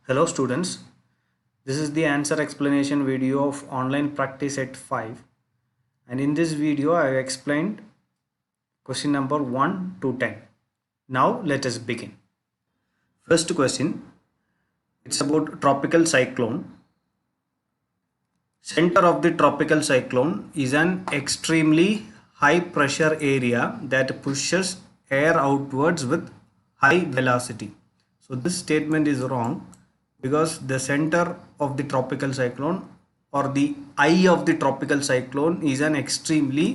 Hello students, this is the answer explanation video of online practice at 5, and in this video I have explained question number 1 to 10. Now let us begin. First question, it's about tropical cyclone. Center of the tropical cyclone is an extremely high pressure area that pushes air outwards with high velocity. So this statement is wrong because the center of the tropical cyclone or the eye of the tropical cyclone is an extremely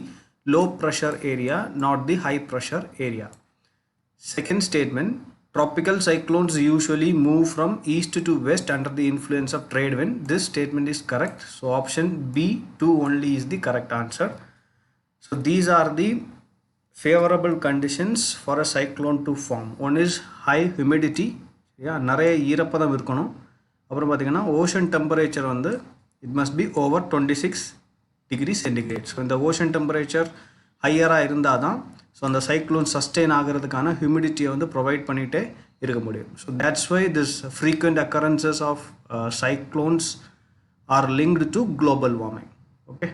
low pressure area, not the high pressure area. Second statement, tropical cyclones usually move from east to west under the influence of trade wind. This statement is correct. So option B 2 only is the correct answer. So these are the favorable conditions for a cyclone to form. One is high humidity. நிறைய ஈரப்பதம் இருக்கணும். அப்புறம் பார்த்தீங்கன்னா ocean temperature வந்து it must be over 26 degrees centigrade. So இந்த ocean temperature ஹையராக இருந்தால் தான் so அந்த சைக்ளோன் சஸ்டெயின் ஆகிறதுக்கான ஹியூமிடிட்டியை வந்து ப்ரொவைட் பண்ணிகிட்டே இருக்க முடியும். So that's why this frequent occurrences of cyclones are linked to global warming. Okay.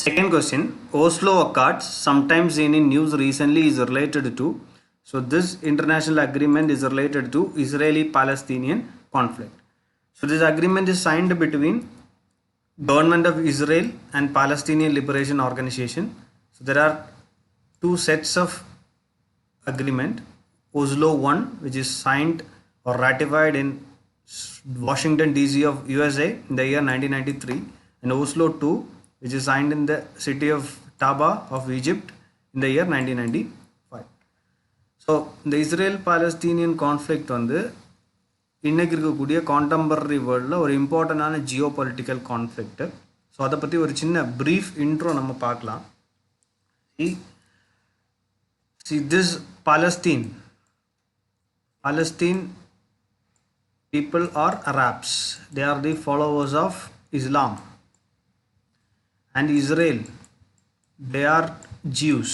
Second question, Oslo Accords, sometimes seen in news recently, is related to. So this international agreement is related to Israeli-Palestinian conflict. So this agreement is signed between Government of Israel and Palestinian Liberation Organization. So there are two sets of agreement. Oslo 1, which is signed or ratified in Washington DC of USA in the year 1993, and Oslo 2, which is signed in the city of Taba of Egypt in the year 1995. So இந்த Israel Palestinian conflict வந்து இன்றைக்கி இருக்கக்கூடிய contemporary வேர்ல்டில் ஒரு இம்பார்ட்டண்டான Jio political conflict. So அதை பற்றி ஒரு சின்ன ப்ரீஃப் இன்ட்ரோ நம்ம பார்க்கலாம். This Palestine people are Arabs. They are the followers of Islam. And Israel, they are Jews.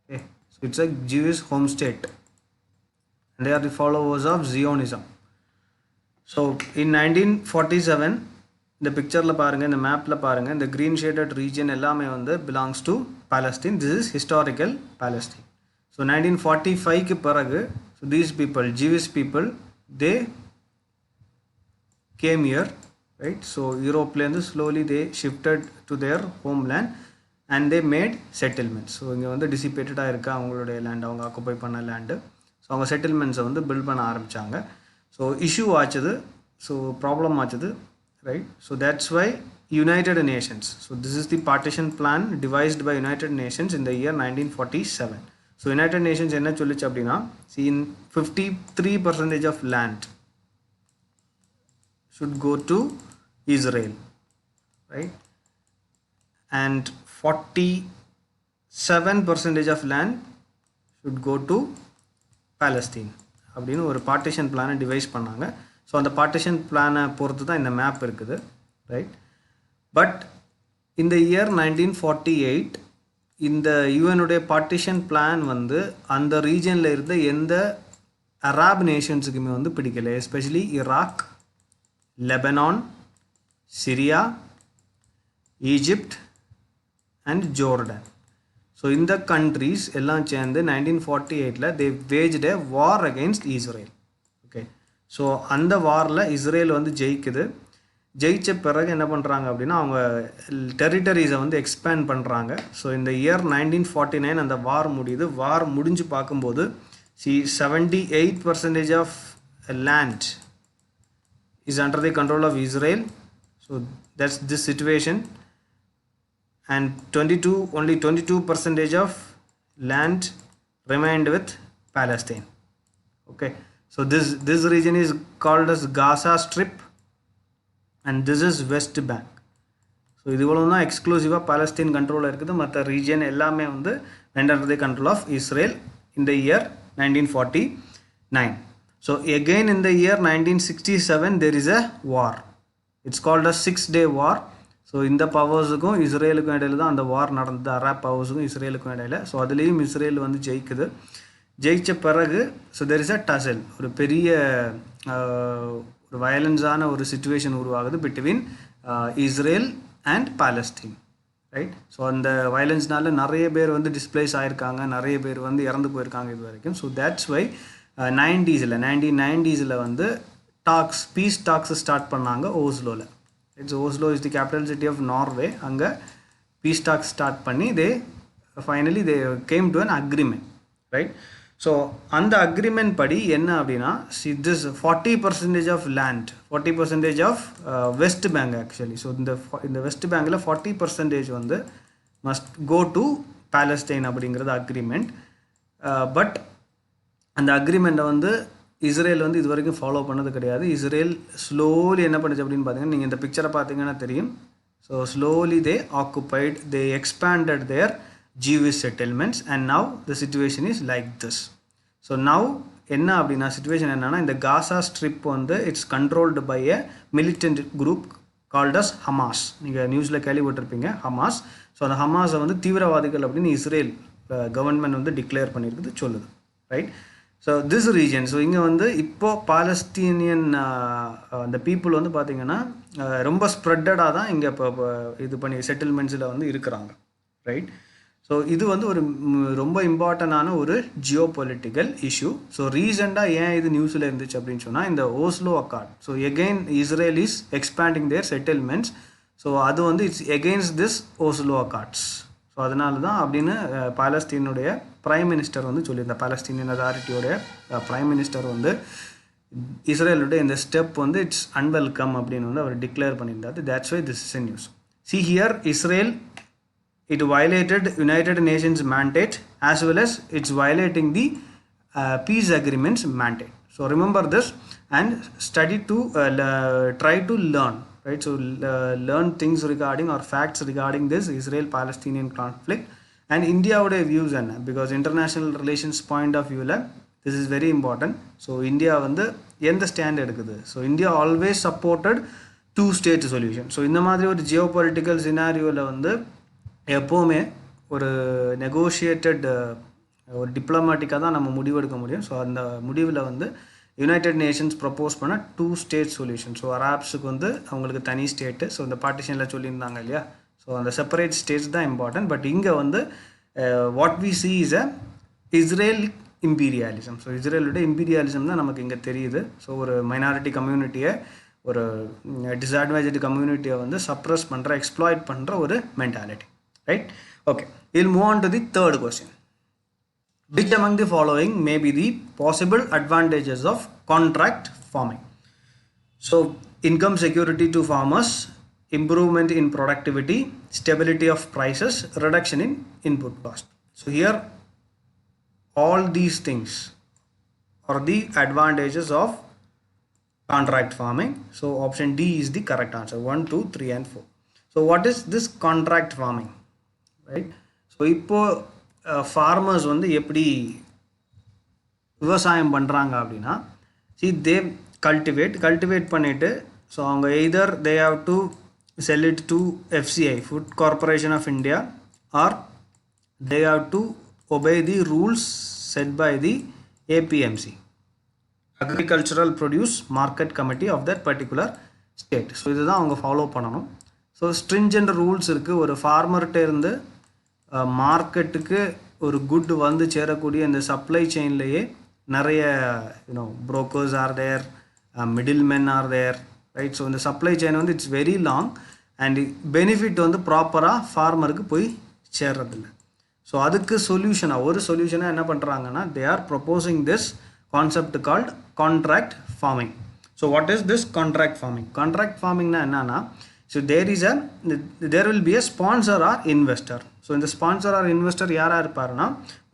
Okay. So it's a Jewish home state. And they are the followers of Zionism. So in 1947, இந்த பிக்சரில் பாருங்கள், இந்த மேப்பில் பாருங்கள், இந்த green shaded region எல்லாமே வந்து belongs to Palestine. This is historical Palestine. So 1945க்கு பிறகு, so these people, Jewish people, they came here, right? So Europeans slowly they shifted to their homeland and they made settlements. So இங்கே வந்து டிசிபேட்டடாக இருக்கா அவங்களுடைய land, அவங்க occupy பண்ண land. So அவங்க செட்டில்மெண்ட்ஸை வந்து build பண்ண ஆரம்பித்தாங்க. ஸோ இஷ்யூ ஆச்சுது, ஸோ ப்ராப்ளம் ஆச்சுது, right? So that's why United Nations, so this is the partition plan devised by United Nations in the year 1947. So United Nations என்ன சொல்லிச்சு அப்படின்னா, in 53% of land should go to Israel, right? And 47% of land should go to Palestine அப்படின்னு ஒரு partition பிளானை device பண்ணாங்க. So அந்த partition பிளானை பொறுத்து தான் இந்த மேப் இருக்குது, ரைட்? பட் இந்த இயர் 1948 இந்த யூஎனுடைய பார்ட்டிஷன் பிளான் வந்து அந்த ரீஜனில் இருந்த எந்த அராப் நேஷன்ஸுக்குமே வந்து பிடிக்கல. Especially Iraq, Lebanon, Syria, Egypt and Jordan. So இந்த கண்ட்ரீஸ் எல்லாம் சேர்ந்து 1948 they waged a war against Israel. Okay. So அந்த வாரில் இஸ்ரேல் வந்து ஜெயிக்குது. ஜெயித்த பிறகு என்ன பண்ணுறாங்க அப்படின்னா, அவங்க டெரிட்டரிஸை வந்து எக்ஸ்பேண்ட் பண்ணுறாங்க. ஸோ இந்த இயர் 1949 அந்த வார் முடியுது. வார் முடிஞ்சு பார்க்கும்போது 78% of land is under the control of Israel. So that's this situation. And only 22% of land remained with Palestine. Okay. So this region is called as Gaza Strip and this is West Bank. So இது இவ்வளோ தான் எக்ஸ்க்ளூசிவாக பாலஸ்தீன் கண்ட்ரோலில் இருக்குது. மற்ற region எல்லாமே வந்து under the control of Israel in the year 1949. So again in the year 1967 there is a war. It's called a 6-day war. So இந்த பவர்ஸுக்கும் இஸ்ரேலுக்கும் இடையில தான் அந்த வார் நடந்தது, அரப் பவர்ஸுக்கும் இஸ்ரேலுக்கும் இடையில. ஸோ அதுலேயும் இஸ்ரேல் வந்து ஜெயிக்குது. ஜெயிச்ச பிறகு ஸோ தெர் இஸ் அ டசல், ஒரு பெரிய ஒரு வயலன்ஸான ஒரு சுச்சுவேஷன் உருவாகுது between Israel and Palestine, right. So அந்த வயலன்ஸ்னால நிறைய பேர் வந்து டிஸ்பிளேஸ் ஆகிருக்காங்க, நிறைய பேர் வந்து இறந்து போயிருக்காங்க இது வரைக்கும். ஸோ தேட்ஸ் வை 1990s வந்து பீஸ் டாக்ஸ் ஸ்டார்ட் பண்ணாங்க ஓஸ்லோவில். It's Oslo is the capital city of Norway. அங்கே பீஸ் டாக்ஸ் ஸ்டார்ட் பண்ணி finally they came to an agreement, right. So அந்த அக்ரிமெண்ட் படி என்ன அப்படின்னா, this 40% of land, 40% of West Bank actually. So இந்த West பேங்கில் 40% வந்து மஸ்ட் கோ டு பாலஸ்டைன் அப்படிங்கிறது அக்ரிமெண்ட். பட் அந்த அக்ரிமெண்ட்டை வந்து இஸ்ரேல் வந்து இது வரைக்கும் ஃபாலோ பண்ணது கிடையாது. இஸ்ரேல் ஸ்லோலி என்ன பண்ணுச்சு அப்படின்னு பார்த்தீங்கன்னா, நீங்கள் இந்த பிக்சரை பார்த்தீங்கன்னா தெரியும். So slowly they occupied, they expanded their Jewish settlements, and now the situation is like this. So now என்ன அப்படின்னா சிச்சுவேஷன் என்னன்னா, இந்த காசா ஸ்ட்ரிப் வந்து it's controlled by a militant group called as Hamas. நீங்கள் நியூஸில் கேள்விப்பட்டிருப்பீங்க ஹமாஸ். ஸோ அந்த ஹமாஸை வந்து தீவிரவாதிகள் அப்படின்னு இஸ்ரேல் கவர்மெண்ட் வந்து டிக்ளேர் பண்ணியிருக்குது சொல்லுது, right. So this region, so இங்கே வந்து இப்போது பாலஸ்தீனியன் அந்த பீப்புள் வந்து பார்த்திங்கன்னா ரொம்ப ஸ்ப்ரெட்டடாக தான் இங்கே இப்போ இது பண்ணி செட்டில்மெண்ட்ஸில் வந்து இருக்கிறாங்க, ரைட். ஸோ இது வந்து ஒரு ரொம்ப இம்பார்ட்டண்டான ஒரு ஜியோ பொலிட்டிக்கல் இஷ்யூ. ஸோ ரீசெண்டாக ஏன் இது நியூஸில் இருந்துச்சு அப்படின்னு சொன்னால், இந்த Oslo accord. So again Israel is expanding their settlements. So அது வந்து it's against this Oslo accords. So அதனால தான் அப்படின்னு பாலஸ்தீனுடைய பிரைம் மினிஸ்டர் வந்து சொல்லியிருந்தார். பாலஸ்தீனியன் அதாரிட்டியோடைய பிரைம் மினிஸ்டர் வந்து இஸ்ரேலுடைய இந்த ஸ்டெப் வந்து இட்ஸ் அன்வெல்கம் அப்படின்னு வந்து அவர் டிக்ளேர் பண்ணியிருந்தார். That's why this is a news. See here, Israel, it violated United Nations mandate as well as it's violating the peace agreements mandate. So remember this and study to try to learn, right. So learn things regarding or facts regarding this Israel-Palestinian conflict and India would views and because international relations point of view la this is very important. So India வந்து எந்த stand எடுக்குது. So India always supported two-state solution. So இந்த மாதிரி ஒரு geopolitical சினாரியோவில் வந்து எப்போவுமே ஒரு negotiated ஒரு டிப்ளமேட்டிக்காக தான் நம்ம முடிவெடுக்க முடியும். ஸோ அந்த முடிவில் வந்து யுனைடெட் நேஷன்ஸ் ப்ரப்போஸ் பண்ண 2-state சொல்யூஷன். ஸோ அராப்ஸுக்கு வந்து அவங்களுக்கு தனி ஸ்டேட்டு. ஸோ இந்த பார்ட்டிஷனில் சொல்லியிருந்தாங்க இல்லையா. ஸோ அந்த செப்பரேட் ஸ்டேட்ஸ் தான் இம்பார்ட்டன்ட். பட் இங்கே வந்து what we see is a Israel imperialism. So இஸ்ரேலுடைய இம்பீரியாலிசம் தான் நமக்கு இங்கே தெரியுது. ஸோ ஒரு மைனாரிட்டி கம்யூனிட்டியை, ஒரு டிஸ்அட்வான்டேஜ் கம்யூனிட்டியை வந்து சப்ரஸ் பண்ணுற, எக்ஸ்ப்ளாய்ட் பண்ணுற ஒரு mentality, right. Okay, we'll move on to the third question. Which among the following may be the possible advantages of contract farming? So income security to farmers, improvement in productivity, stability of prices, reduction in input cost. So here all these things are the advantages of contract farming. So option D is the correct answer. 1, 2, 3 and 4. So what is this contract farming, right? So இப்போது farmers வந்து எப்படி விவசாயம் பண்ணுறாங்க அப்படின்னா, they cultivate பண்ணிவிட்டு so அவங்க either they have to sell it to FCI, food corporation of India, or they have to obey the rules set by the APMC, agricultural produce market committee of that particular state. So இதுதான் அவங்க follow பண்ணணும். So stringent rules இருக்குது. ஒரு ஃபார்மர்கிட்ட இருந்து மார்க்கெட்டுக்கு ஒரு good வந்து சேரக்கூடிய இந்த சப்ளை செயின்லேயே நிறைய brokers are there, middle men are there, right. So இந்த சப்ளை செயின் வந்து it's very long and benefit வந்து ப்ராப்பராக ஃபார்மருக்கு போய் சேர்றதில்ல. ஸோ அதுக்கு ஒரு சொல்யூஷனாக என்ன பண்ணுறாங்கன்னா, they are proposing this concept called contract farming. So what is this contract farming? Contract ஃபார்மிங்னா என்னன்னா, so there will be a sponsor or investor. So இந்த sponsor or investor யாராக இருப்பாருன்னா,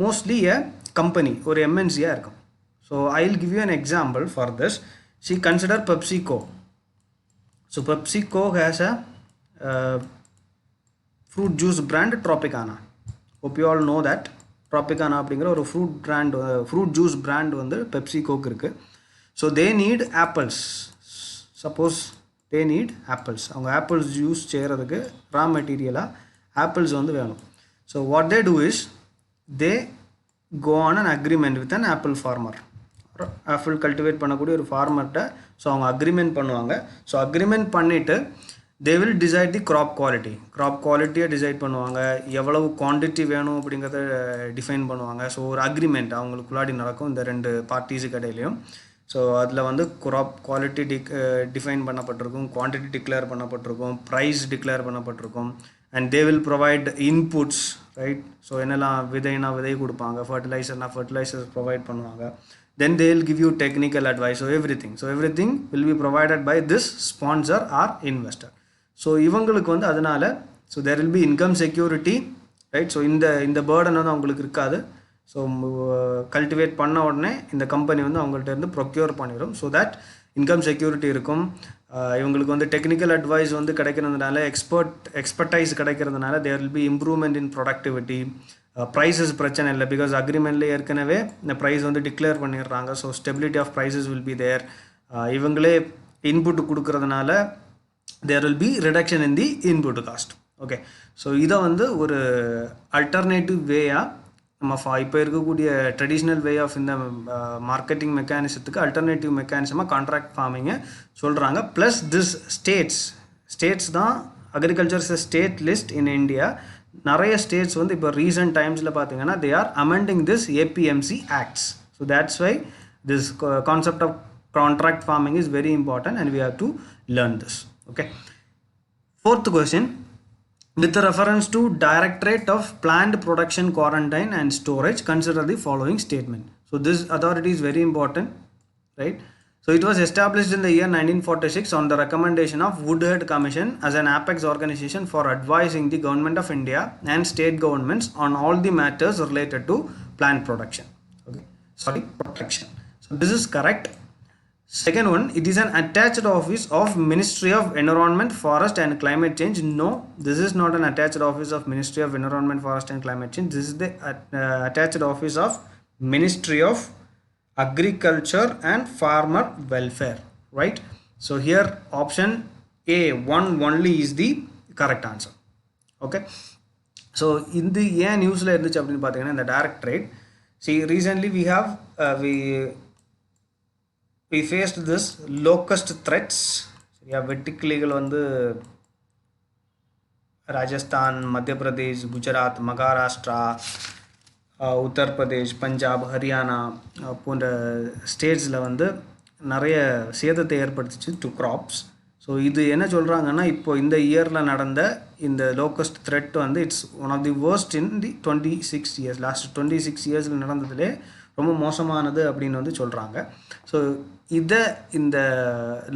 mostly a company, ஒரு MNC-யாக இருக்கும். So I'll give you an example for this. See, consider PepsiCo. So PepsiCo has a fruit juice brand Tropicana. Hope you all know that. Tropicana அப்படிங்கிற ஒரு fruit juice brand வந்து PepsiCoக்கு இருக்குது. So they need apples. Suppose they need apples. அவங்க apples juice செய்கிறதுக்கு raw மெட்டீரியலாக apples வந்து வேணும். So what they do is they go on an agreement with an apple farmer. Apple cultivate பண்ணக்கூடிய ஒரு ஃபார்மர்கிட்ட ஸோ அவங்க அக்ரிமெண்ட் பண்ணுவாங்க. ஸோ அக்ரிமெண்ட் பண்ணிவிட்டு they will decide the crop குவாலிட்டியை டிசைட் பண்ணுவாங்க, எவ்வளவு குவான்டிட்டி வேணும் அப்படிங்கிறத டிஃபைன் பண்ணுவாங்க. ஸோ ஒரு அக்ரிமெண்ட் அவங்களுக்குள்ளாடி நடக்கும் இந்த ரெண்டு பார்ட்டிஸுக்கு இடையிலையும். ஸோ அதில் வந்து க்ராப் குவாலிட்டி டிஃபைன் பண்ணப்பட்டிருக்கும், குவான்டிட்டி டிக்ளேர் பண்ணப்பட்டிருக்கும், ப்ரைஸ் டிக்ளேர் பண்ணப்பட்டிருக்கும், and they will provide inputs, right. So என்னெல்லாம் விதைனா விதை கொடுப்பாங்க, ஃபர்டிலைசர்ஸ் ப்ரொவைட் பண்ணுவாங்க. Then they will give you technical advice. So everything will be provided by this sponsor or investor. So இவங்களுக்கு வந்து அதனால so there will be income security, right. So இந்த burden வந்து அவங்களுக்கு இருக்காது. ஸோ கல்டிவேட் பண்ண உடனே இந்த கம்பெனி வந்து அவங்கள்ட்ட இருந்து ப்ரொக்யூர் பண்ணிடும். ஸோ தட் இன்கம் செக்யூரிட்டி இருக்கும். இவங்களுக்கு வந்து டெக்னிக்கல் அட்வைஸ் வந்து கிடைக்கிறதுனால, எக்ஸ்பர்டைஸ் கிடைக்கிறதுனால there will be improvement in productivity. Prices பிரச்சனை இல்லை, பிகாஸ் அக்ரிமெண்ட்லேயே ஏற்கனவே இந்த ப்ரைஸ் வந்து டிக்ளேர் பண்ணிடுறாங்க. So stability of prices will be there. இவங்களே இன்புட் கொடுக்கறதுனால there will be reduction in the input cost. Okay, so இதை வந்து ஒரு அல்டர்னேட்டிவ் வேயாக நம்ம இப்போ இருக்கக்கூடிய ட்ரெடிஷ்னல் வே ஆஃப் இந்த மார்க்கெட்டிங் மெக்கானிசத்துக்கு அல்டர்னேட்டிவ் மெக்கானிசமாக கான்ட்ராக்ட் ஃபார்மிங்கை சொல்கிறாங்க. ப்ளஸ் திஸ் ஸ்டேட்ஸ் தான் agriculture state list in India. நிறைய ஸ்டேட்ஸ் வந்து இப்போ ரீசெண்ட் டைம்ஸில் பார்த்தீங்கன்னா they are amending this APMC acts. So that's why this concept of contract farming is very important and we have to learn this. Okay, fourth question. With reference to Directorate of Planned Production, Quarantine and Storage, consider the following statement. So this authority is very important, right? So it was established in the year 1946 on the recommendation of Woodhead Commission as an apex organization for advising the Government of India and state governments on all the matters related to plant protection. So this is correct. Second one, it is an attached office of Ministry of Environment, Forest and Climate Change. No, this is not an attached office of Ministry of Environment, Forest and Climate Change. This is the attached office of Ministry of Agriculture and Farmer Welfare, right? So here option A1 only is the correct answer. Okay, so in the news la irundhuchu appdi pathina the directorate, see recently we have we faced this locust threats. சரியா, வெட்டுக்கிளிகள் வந்து ராஜஸ்தான், மத்திய பிரதேஷ், குஜராத், மகாராஷ்டிரா, உத்தரப்பிரதேஷ், பஞ்சாப், ஹரியானா போன்ற ஸ்டேட்ஸில் வந்து நிறைய சேதத்தை ஏற்படுத்திச்சு to graphs. So இது என்ன சொல்கிறாங்கன்னா, இப்போ இந்த இயரில் நடந்த இந்த லோக்கஸ்ட் த்ரெட் வந்து it's one of the worst in the 26 years. Last 26 இயர்ஸில் நடந்ததுலே ரொம்ப மோசமானது அப்படின்னு வந்து சொல்கிறாங்க. ஸோ இந்த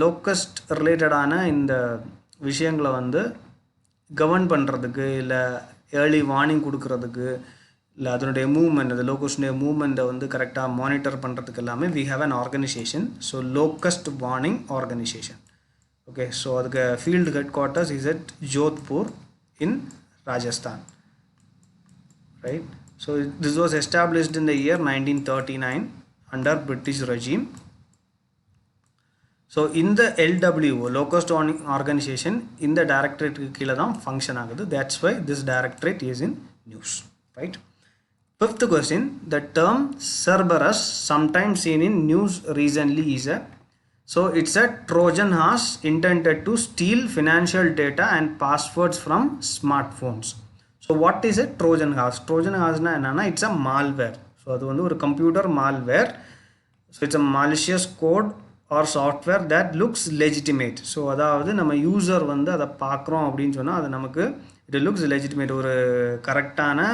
லோக்கஸ்ட் ரிலேட்டடான இந்த விஷயங்களை வந்து கவர்ன் பண்ணுறதுக்கு, இல்லை ஏர்லி வார்னிங் கொடுக்கறதுக்கு, இல்லை அதனுடைய மூவ்மெண்ட், அந்த லோக்கஸ்டுடைய மூவ்மெண்ட்டை வந்து கரெக்டாக மானிட்டர் பண்ணுறதுக்கு எல்லாமே we have an organisation. So locust warning organisation. Okay, so அதுக்கு field head quarters is at Jodhpur in Rajasthan, right. So this was established in the year 1939 under British regime. So இந்த LWO லோக்கஸ்ட் வார்னிங் ஆர்கனைசேஷன் இந்த டைரக்டரேட்டுக்கு கீழே தான் function ஆகுது. That's why this directorate is in news, right. Fifth question, the term Cerberus, sometimes seen in news recently, is it's a Trojan horse intended to steal financial data and passwords from smartphones. So what is a Trojan horse? Trojan horse na enna, it's a malware. So adu vandu or computer malware. So it's a malicious code or software that looks legitimate. So அதாவது நம்ம user வந்து அதை பார்க்குறோம் அப்படின்னு சொன்னால் அது நமக்கு it looks legitimate, ஒரு கரெக்டான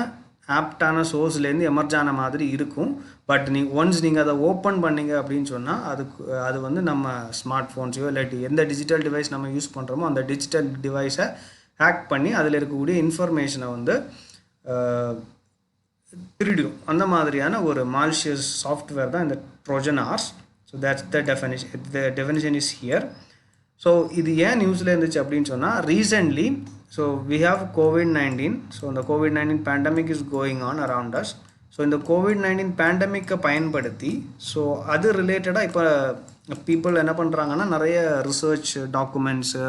ஆப்டான சோர்ஸ்லேருந்து எமர்ஜ் ஆன மாதிரி இருக்கும். பட் ஒன்ஸ் நீங்கள் அதை ஓப்பன் பண்ணிங்க அப்படின்னு சொன்னால் அது வந்து நம்ம ஸ்மார்ட் ஃபோன்ஸையோ இல்லாட்டி எந்த டிஜிட்டல் டிவைஸ் நம்ம யூஸ் பண்ணுறோமோ அந்த டிஜிட்டல் டிவைஸை ஹேக் பண்ணி அதில் இருக்கக்கூடிய இன்ஃபர்மேஷனை வந்து திருடிடும். அந்த மாதிரியான ஒரு மாலிஷியஸ் சாஃப்ட்வேர் தான் இந்த Trojan horse. So that's the definition is here. ஸோ இது ஏன் நியூஸில் இருந்துச்சு அப்படின்னு சொன்னால், recently so we have COVID-19. So இந்த COVID-19 pandemic is going on around us. So இந்த COVID-19 பேண்டமிக்கை பயன்படுத்தி ஸோ அது ரிலேட்டடாக இப்போ பீப்புள் என்ன பண்ணுறாங்கன்னா நிறைய ரிசர்ச் டாக்குமெண்ட்ஸு,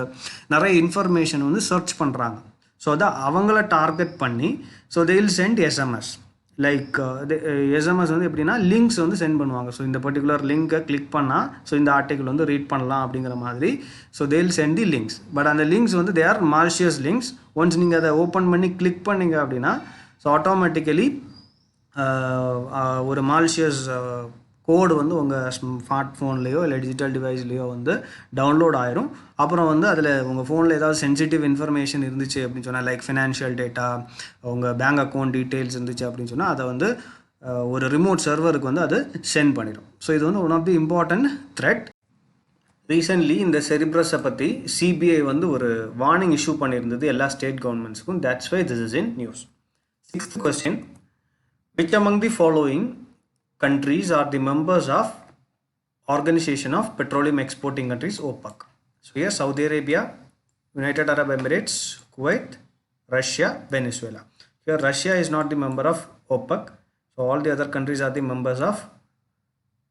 நிறைய இன்ஃபர்மேஷன் வந்து சர்ச் பண்ணுறாங்க. ஸோ அதை அவங்கள டார்கெட் பண்ணி so they will send SMS. Like SMS வந்து எப்படின்னா லிங்க்ஸ் வந்து சென்ட் பண்ணுவாங்க. ஸோ இந்த பர்டிகுலர் லிங்க்கை கிளிக் பண்ணால் ஸோ இந்த ஆர்டிக்கல் வந்து ரீட் பண்ணலாம் அப்படிங்கிற மாதிரி. So they'll send the links. But அந்த லிங்க்ஸ் வந்து they are malicious links. Once நீங்கள் அதை ஓப்பன் பண்ணி கிளிக் பண்ணிங்க அப்படின்னா ஸோ ஆட்டோமேட்டிக்கலி ஒரு மால்ஷியஸ் கோடு வந்து உங்கள் ஸ்மார்ட் ஃபோன்லேயோ இல்லை டிஜிட்டல் டிவைஸ்லேயோ வந்து டவுன்லோட் ஆயிரும். அப்புறம் வந்து அதில் உங்கள் ஃபோனில் ஏதாவது சென்சிட்டிவ் இன்ஃபர்மேஷன் இருந்துச்சு அப்படின்னு சொன்னால், லைக் ஃபினான்ஷியல் டேட்டா, உங்கள் பேங்க் அக்கௌண்ட் டீட்டெயில்ஸ் இருந்துச்சு அப்படின்னு சொன்னால் அதை வந்து ஒரு ரிமோட் சர்வருக்கு வந்து அது சென்ட் பண்ணிடும். ஸோ இது வந்து one of the important threat. Recently இந்த செரிப்ரஸை பற்றி சிபிஐ வந்து ஒரு வார்னிங் இஷ்யூ பண்ணியிருந்தது எல்லா ஸ்டேட் கவர்மெண்ட்ஸுக்கும். That's why this is in news. 6th question. Which among the following countries are the members of Organization of Petroleum Exporting Countries, OPEC? So here Saudi Arabia, United Arab Emirates, Kuwait, Russia, Venezuela. Here Russia is not the member of OPEC. So all the other countries are the members of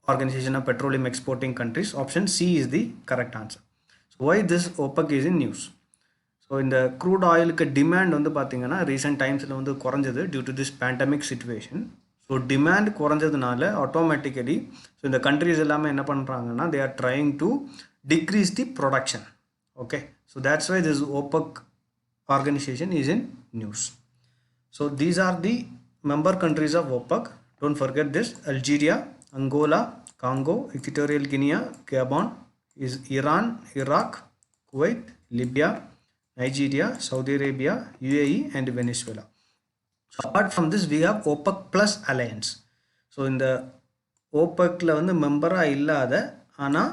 Organization of Petroleum Exporting Countries. Option C is the correct answer. So why this OPEC is in news? So இந்த crude ஆயிலுக்கு demand வந்து பார்த்திங்கன்னா recent டைம்ஸில் வந்து குறைஞ்சது due to this pandemic situation. So demand குறைஞ்சதுனால automatically so இந்த countries எல்லாமே என்ன பண்ணுறாங்கன்னா they are trying to decrease the production. Okay, so that's why this OPEC organisation is in news. So these are the member countries of OPEC. Don't forget this: Algeria, Angola, Congo, Equatorial Guinea, Gabon, is Iran, Iraq, Kuwait, Libya, Nigeria, Saudi Arabia, UAE and Venezuela. So apart from this we have OPEC plus alliance. So இந்த OPECல வந்து மெம்பராக இல்லாத ஆனால்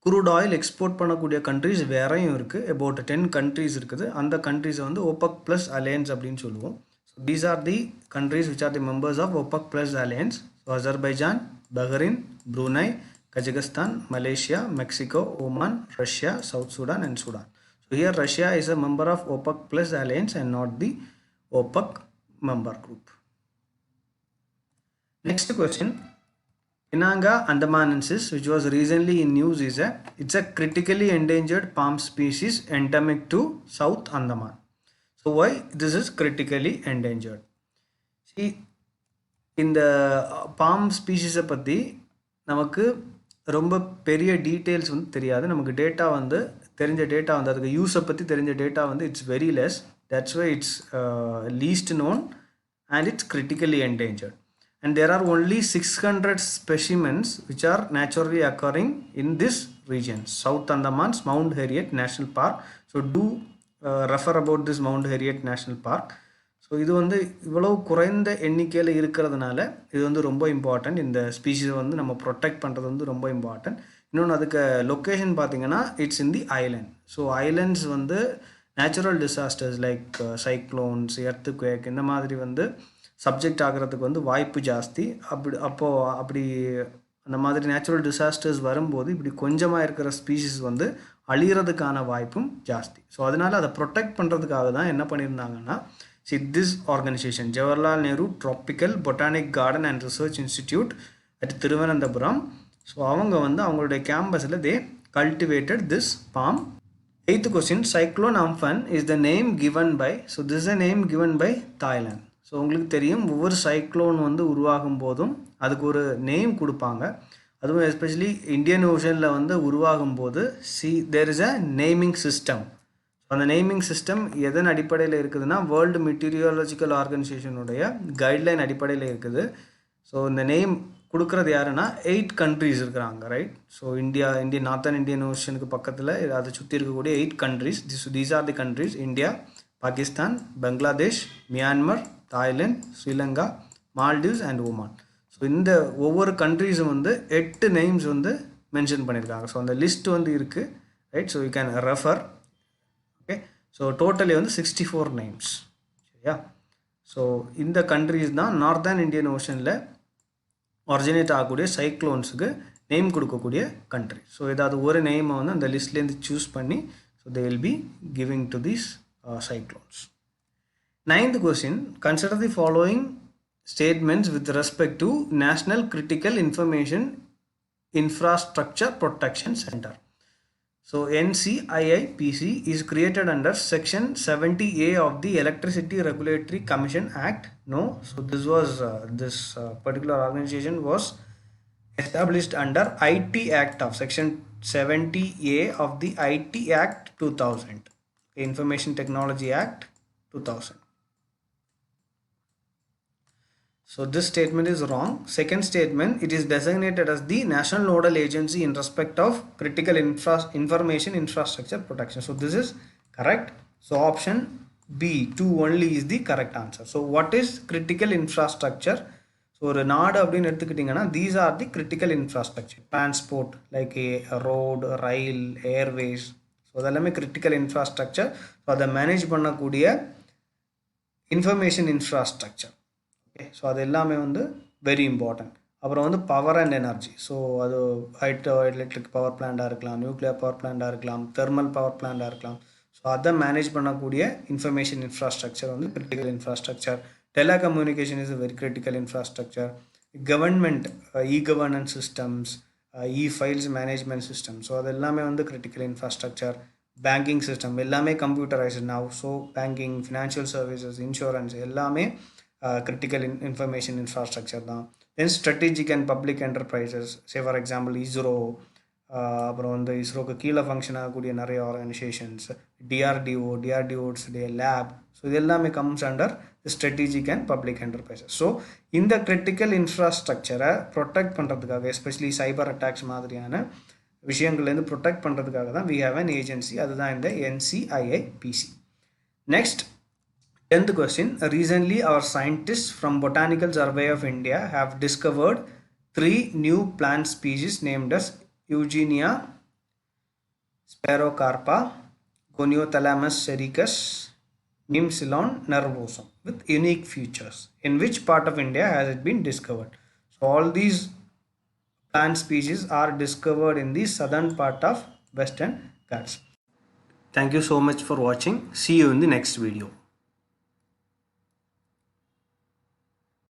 crude oil export பண்ணக்கூடிய countries வேறையும் இருக்குது. About 10 countries இருக்குது. அந்த கண்ட்ரிஸை வந்து OPEC plus alliance அப்படின்னு சொல்லுவோம். So these are the countries which are the members of OPEC plus alliance. So Azerbaijan, Bahrain, Brunei, Kazakhstan, Malaysia, Mexico, Oman, Russia, South Sudan and Sudan. So here Russia is a member of OPEC plus alliance and not the OPEC member group. Next question. Inanga andamanensis, which was recently in news, it's a critically endangered palm species endemic to South Andaman. So why this is critically endangered? See, in the palm species பற்றி நமக்கு ரொம்ப பெரிய details வந்து தெரியாது. நமக்கு data வந்து தெரிஞ்ச data வந்து அதுக்கு யூஸை பற்றி தெரிஞ்ச டேட்டா வந்து it's very less. That's why it's least known and it's critically endangered. And there are only 600 specimens which are naturally occurring in this region, South Andamans Mount Harriet national park. So do refer about this Mount Harriet national park. So இது வந்து இவ்வளவு குறைந்த எண்ணிக்கையில் இருக்கிறதுனால இது வந்து ரொம்ப important. இந்த ஸ்பீஷீஸை வந்து நம்ம ப்ரொடெக்ட் பண்ணுறது வந்து ரொம்ப இம்பார்ட்டன்ட். இன்னொன்று அதுக்கு லொக்கேஷன் பார்த்திங்கன்னா it's in the island. So islands வந்து natural disasters like cyclones, earthquake இந்த மாதிரி வந்து சப்ஜெக்ட் ஆகிறதுக்கு வந்து வாய்ப்பு ஜாஸ்தி. அப்படி அந்த மாதிரி நேச்சுரல் டிசாஸ்டர்ஸ் வரும்போது இப்படி கொஞ்சமாக இருக்கிற ஸ்பீஷீஸ் வந்து அழிகிறதுக்கான வாய்ப்பும் ஜாஸ்தி. ஸோ அதனால் அதை ப்ரொடெக்ட் பண்ணுறதுக்காக தான் என்ன பண்ணியிருந்தாங்கன்னா, see this organization, Jawaharlal Nehru Tropical Botanic Garden and Research Institute at Thiruvananthapuram. So அவங்க வந்து அவங்களுடைய கேம்பஸில் they cultivated this palm. 8th question. Cyclone Amphan is the name given by, so this is a name given by Thailand. So உங்களுக்கு தெரியும் ஒவ்வொரு cyclone வந்து உருவாகும் போதும் அதுக்கு ஒரு நேம் கொடுப்பாங்க. அதுவும் எஸ்பெஷலி இந்தியன் ஓஷனில் வந்து உருவாகும் போது there is a naming system. அந்த நேமிங் சிஸ்டம் எதன் அடிப்படையில் இருக்குதுன்னா வேர்ல்டு மெட்டீரியாலஜிக்கல் ஆர்கனைசேஷனுடைய கைட்லைன் அடிப்படையில் இருக்குது. ஸோ இந்த நேம் கொடுக்குறது யாருன்னா 8 கண்ட்ரிஸ் இருக்கிறாங்க, right? So Indian northern Indian ஓஷனுக்கு பக்கத்தில் அதை சுற்றி இருக்கக்கூடிய 8 countries. These are the countries: India, Pakistan, Bangladesh, Myanmar, Thailand, Sri Lanka, Maldives and Oman. So இந்த ஒவ்வொரு கண்ட்ரிஸும் வந்து 8 நேம்ஸ் வந்து மென்ஷன் பண்ணியிருக்காங்க. ஸோ அந்த லிஸ்ட் வந்து இருக்குது, right? So you can refer. Okay, so totally வந்து 64 நேம்ஸ், சரியா? ஸோ இந்த கண்ட்ரிஸ் தான் நார்த்தன் இந்தியன் ஓஷனில் ஒரிஜினேட் ஆகக்கூடிய சைக்ளோன்ஸுக்கு நேம் கொடுக்கக்கூடிய கண்ட்ரி. ஸோ ஏதாவது ஒரு நேமை வந்து அந்த லிஸ்ட்லேருந்து சூஸ் பண்ணி so they will be giving to these cyclones. 9th question. Consider the following statements with respect to National Critical Information Infrastructure Protection Center. So NCIIPC is created under Section 70A of the Electricity Regulatory Commission Act. No, so this was this particular organization was established under IT Act of Section 70A of the IT Act 2000, Information Technology Act 2000. So this statement is wrong. Second statement, it is designated as the national nodal agency in respect of critical information infrastructure protection. So this is correct. So option B 2 only is the correct answer. So what is critical infrastructure? So ஒரு நாடு அப்படின்னு எடுத்துக்கிட்டிங்கன்னா these are the critical infrastructure. Transport like a road, rail, airways. So அதெல்லாமே critical infrastructure. So அதை manage பண்ணக்கூடிய information infrastructure. Okay, so அது எல்லாமே வந்து வெரி இம்பார்ட்டன்ட். அப்புறம் வந்து பவர் அண்ட் எனர்ஜி. ஸோ அது ஹைட்ரோ எலக்ட்ரிக் பவர் பிளான்ட்டாக இருக்கலாம், நியூக்ளியர் பவர் பிளான்ட்டாக இருக்கலாம், தெர்மல் பவர் பிளான்ட்டாக இருக்கலாம். ஸோ அதை மேனேஜ் பண்ணக்கூடிய இன்ஃபர்மேஷன் இன்ஃப்ராஸ்ட்ரக்சர் வந்து critical infrastructure. Telecommunication is very critical infrastructure. Government e governance systems, E files management system, so அது எல்லாமே வந்து கிரிட்டிக்கல் இன்ஃப்ராஸ்ட்ரக்சர். பேங்கிங் சிஸ்டம் எல்லாமே computerised now. So banking, financial services, insurance எல்லாமே critical information infrastructure தான். Then strategic and public enterprises, say for example ISRO, அப்புறம் வந்து இஸ்ரோக்கு கீழே function ஆகக்கூடிய நிறைய ஆர்கனைசேஷன்ஸ், டிஆர்டிஓடைய லேப், ஸோ இது எல்லாமே comes under strategic and public enterprises. So இந்த கிரிட்டிக்கல் இன்ஃப்ராஸ்ட்ரக்சரை ப்ரொடெக்ட் பண்ணுறதுக்காக, எஸ்பெஷலி சைபர் அட்டாக்ஸ் மாதிரியான விஷயங்கள்லேருந்து ப்ரொடெக்ட் பண்ணுறதுக்காக தான் we have an agency, அதுதான் இந்த NCIIPC. Next, 10th question. Recently, our scientists from Botanical Survey of India have discovered 3 new plant species named as Eugenia spirocarpa, Goniothalmus sericus, Neemsilon nervosum with unique features. In which part of India has it been discovered? So all these plant species are discovered in the southern part of Western Ghats. Thank you so much for watching. See you in the next video.